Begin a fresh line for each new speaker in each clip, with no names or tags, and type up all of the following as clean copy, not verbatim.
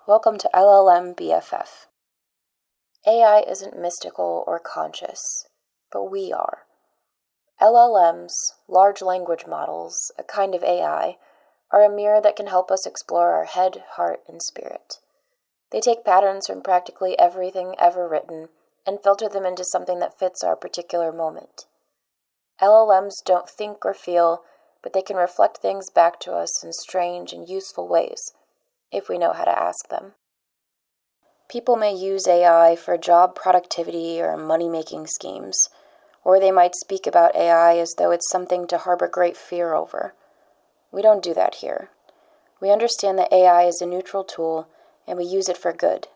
Welcome to LLM BFF. AI isn't mystical or conscious, but we are. LLMs, large language models, a kind of AI, are a mirror that can help us explore our head, heart, and spirit. They take patterns from practically everything ever written and filter them into something that fits our particular moment. LLMs don't think or feel, but they can reflect things back to us in strange and useful ways, if we know how to ask them. People may use AI for job productivity or money-making schemes, or they might speak about AI as though it's something to harbor great fear over. We don't do that here. We understand that AI is a neutral tool, and we use it for good.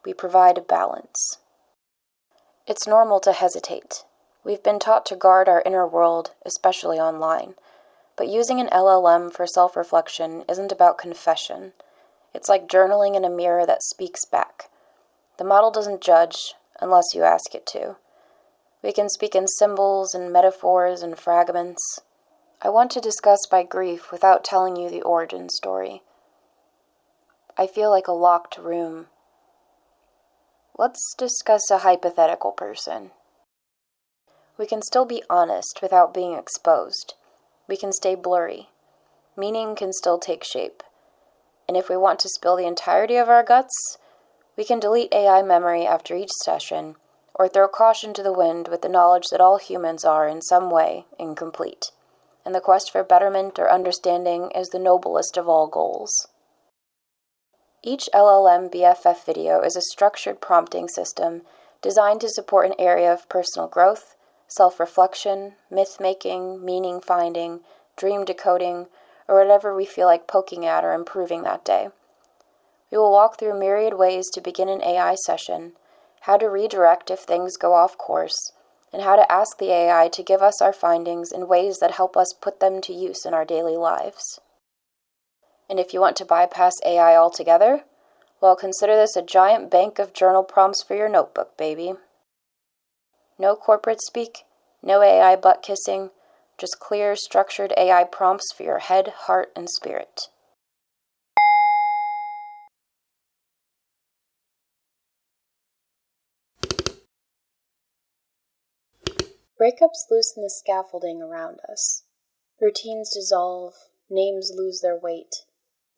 We provide a balance. It's normal to hesitate. We've been taught to guard our inner world, especially online. But using an LLM for self-reflection isn't about confession. It's like journaling in a mirror that speaks back. The model doesn't judge, unless you ask it to. We can speak in symbols and metaphors and fragments. I want to discuss my grief without telling you the origin story. I feel like a locked room. Let's discuss a hypothetical person. We can still be honest without being exposed. We can stay blurry. Meaning can still take shape. And if we want to spill the entirety of our guts, we can delete AI memory after each session, or throw caution to the wind with the knowledge that all humans are in some way incomplete, and the quest for betterment or understanding is the noblest of all goals. Each LLM BFF video is a structured prompting system designed to support an area of personal growth, self-reflection, myth-making, meaning-finding, dream decoding, or whatever we feel like poking at or improving that day. We will walk through myriad ways to begin an AI session, how to redirect if things go off course, and how to ask the AI to give us our findings in ways that help us put them to use in our daily lives. And if you want to bypass AI altogether, well, consider this a giant bank of journal prompts for your notebook, baby. No corporate speak, no AI butt kissing, just clear, structured AI prompts for your head, heart, and spirit. Breakups loosen the scaffolding around us. Routines dissolve, names lose their weight.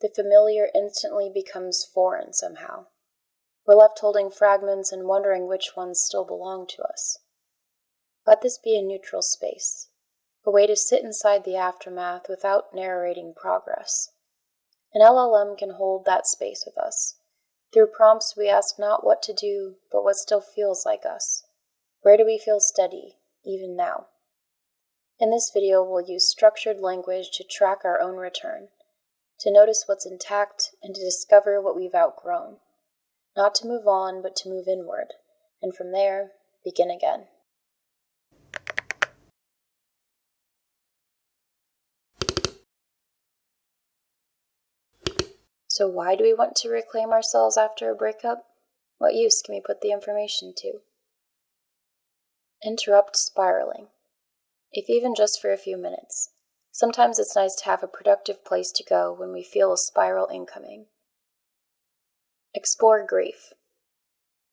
The familiar instantly becomes foreign somehow. We're left holding fragments and wondering which ones still belong to us. Let this be a neutral space, a way to sit inside the aftermath without narrating progress. An LLM can hold that space with us. Through prompts, we ask not what to do, but what still feels like us. Where do we feel steady, even now? In this video, we'll use structured language to track our own return, to notice what's intact and to discover what we've outgrown. Not to move on, but to move inward, and from there, begin again. So why do we want to reclaim ourselves after a breakup? What use can we put the information to? Interrupt spiraling. If even just for a few minutes. Sometimes it's nice to have a productive place to go when we feel a spiral incoming. Explore grief.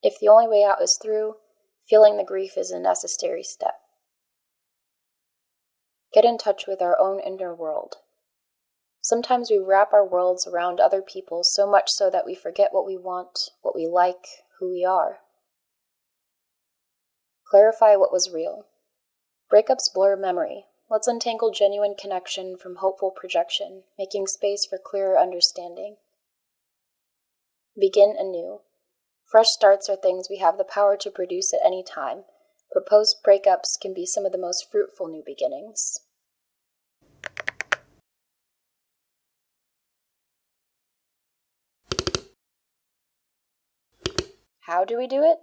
If the only way out is through, feeling the grief is a necessary step. Get in touch with our own inner world. Sometimes we wrap our worlds around other people so much so that we forget what we want, what we like, who we are. Clarify what was real. Breakups blur memory. Let's untangle genuine connection from hopeful projection, making space for clearer understanding. Begin anew. Fresh starts are things we have the power to produce at any time, but post-breakups can be some of the most fruitful new beginnings. How do we do it?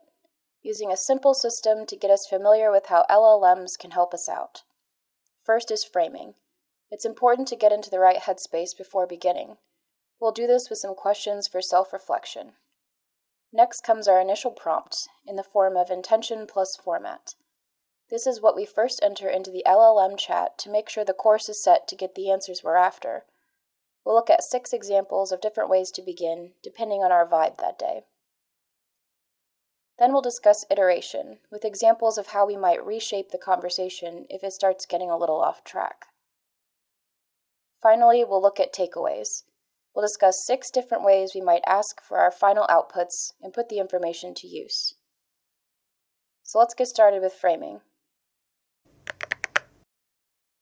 Using a simple system to get us familiar with how LLMs can help us out. First is framing. It's important to get into the right headspace before beginning. We'll do this with some questions for self-reflection. Next comes our initial prompt, in the form of intention plus format. This is what we first enter into the LLM chat to make sure the course is set to get the answers we're after. We'll look at 6 examples of different ways to begin, depending on our vibe that day. Then we'll discuss iteration, with examples of how we might reshape the conversation if it starts getting a little off track. Finally, we'll look at takeaways. We'll discuss 6 different ways we might ask for our final outputs and put the information to use. So let's get started with framing.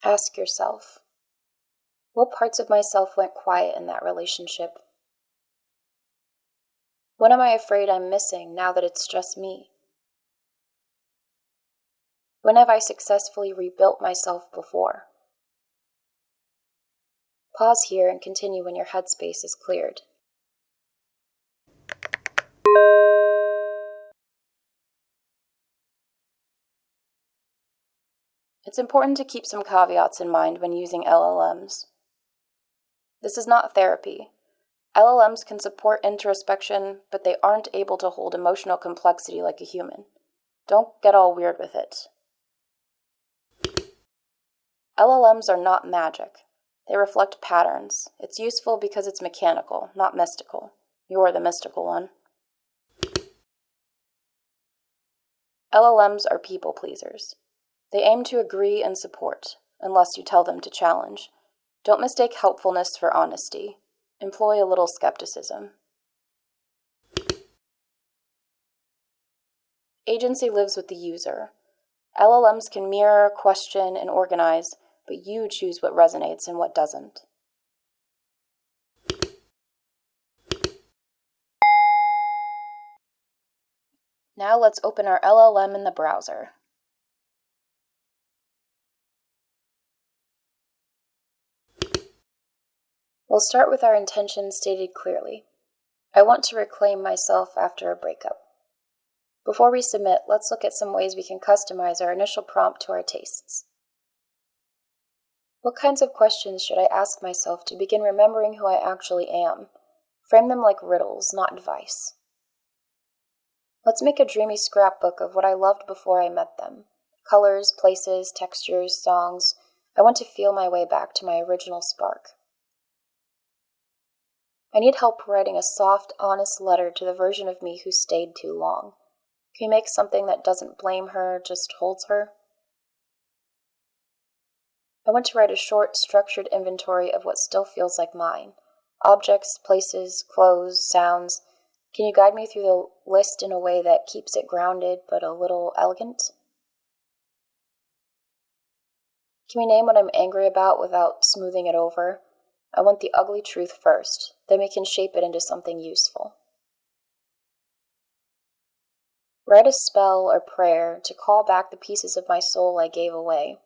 Ask yourself, what parts of myself went quiet in that relationship? What am I afraid I'm missing now that it's just me? When have I successfully rebuilt myself before? Pause here and continue when your headspace is cleared. It's important to keep some caveats in mind when using LLMs. This is not therapy. LLMs can support introspection, but they aren't able to hold emotional complexity like a human. Don't get all weird with it. LLMs are not magic. They reflect patterns. It's useful because it's mechanical, not mystical. You're the mystical one. LLMs are people pleasers. They aim to agree and support, unless you tell them to challenge. Don't mistake helpfulness for honesty. Employ a little skepticism. Agency lives with the user. LLMs can mirror, question, and organize, but you choose what resonates and what doesn't. Now let's open our LLM in the browser. We'll start with our intention stated clearly. I want to reclaim myself after a breakup. Before we submit, let's look at some ways we can customize our initial prompt to our tastes. What kinds of questions should I ask myself to begin remembering who I actually am? Frame them like riddles, not advice. Let's make a dreamy scrapbook of what I loved before I met them. Colors, places, textures, songs. I want to feel my way back to my original spark. I need help writing a soft, honest letter to the version of me who stayed too long. Can you make something that doesn't blame her, just holds her? I want to write a short, structured inventory of what still feels like mine. Objects, places, clothes, sounds. Can you guide me through the list in a way that keeps it grounded but a little elegant? Can we name what I'm angry about without smoothing it over? I want the ugly truth first, then we can shape it into something useful. Write a spell or prayer to call back the pieces of my soul I gave away.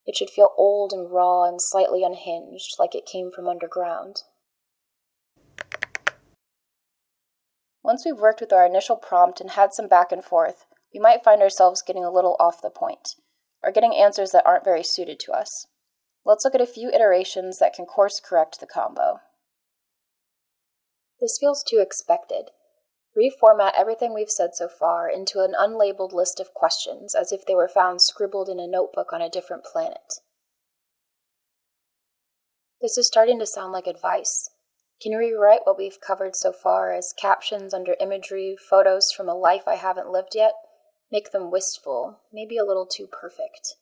It should feel old and raw and slightly unhinged, like it came from underground. Once we've worked with our initial prompt and had some back and forth, we might find ourselves getting a little off the point, or getting answers that aren't very suited to us. Let's look at a few iterations that can course correct the combo. This feels too expected. Reformat everything we've said so far into an unlabeled list of questions as if they were found scribbled in a notebook on a different planet. This is starting to sound like advice. Can you rewrite what we've covered so far as captions under imagery, photos from a life I haven't lived yet? Make them wistful, maybe a little too perfect.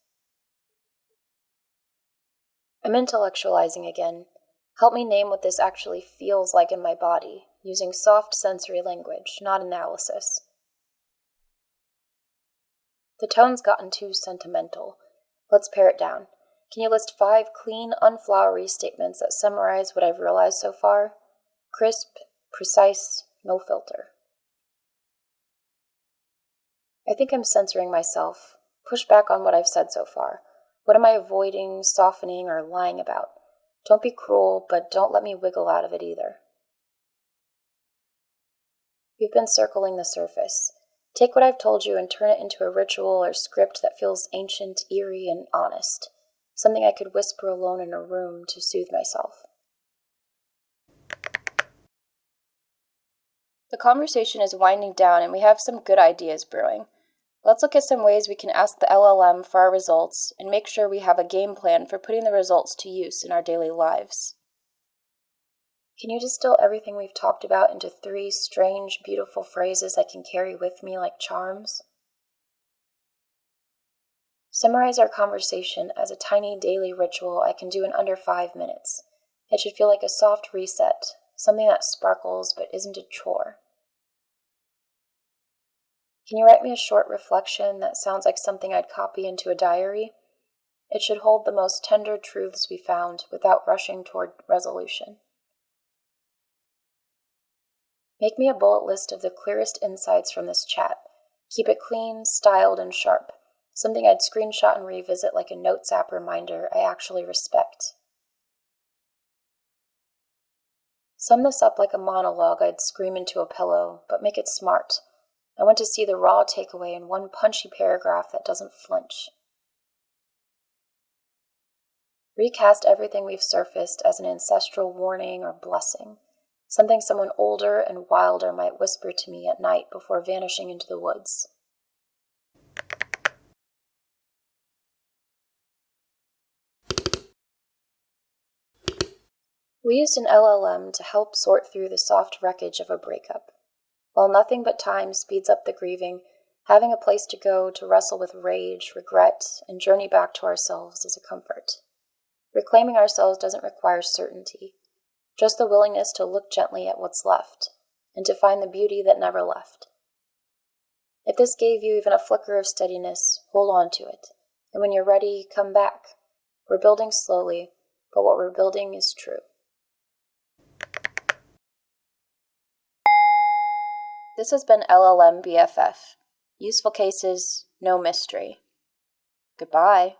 I'm intellectualizing again. Help me name what this actually feels like in my body, using soft sensory language, not analysis. The tone's gotten too sentimental. Let's pare it down. Can you list 5 clean, unflowery statements that summarize what I've realized so far? Crisp, precise, no filter. I think I'm censoring myself. Push back on what I've said so far. What am I avoiding, softening, or lying about? Don't be cruel, but don't let me wiggle out of it either. You've been circling the surface. Take what I've told you and turn it into a ritual or script that feels ancient, eerie, and honest. Something I could whisper alone in a room to soothe myself. The conversation is winding down and we have some good ideas brewing. Let's look at some ways we can ask the LLM for our results and make sure we have a game plan for putting the results to use in our daily lives. Can you distill everything we've talked about into 3 strange, beautiful phrases I can carry with me like charms? Summarize our conversation as a tiny daily ritual I can do in under 5 minutes. It should feel like a soft reset, something that sparkles but isn't a chore. Can you write me a short reflection that sounds like something I'd copy into a diary? It should hold the most tender truths we found without rushing toward resolution. Make me a bullet list of the clearest insights from this chat. Keep it clean, styled, and sharp. Something I'd screenshot and revisit like a Notes app reminder I actually respect. Sum this up like a monologue I'd scream into a pillow, but make it smart. I want to see the raw takeaway in one punchy paragraph that doesn't flinch. Recast everything we've surfaced as an ancestral warning or blessing. Something someone older and wilder might whisper to me at night before vanishing into the woods. We used an LLM to help sort through the soft wreckage of a breakup. While nothing but time speeds up the grieving, having a place to go to wrestle with rage, regret, and journey back to ourselves is a comfort. Reclaiming ourselves doesn't require certainty. Just the willingness to look gently at what's left, and to find the beauty that never left. If this gave you even a flicker of steadiness, hold on to it, and when you're ready, come back. We're building slowly, but what we're building is true. This has been LLM BFF. Useful cases, no mystery. Goodbye.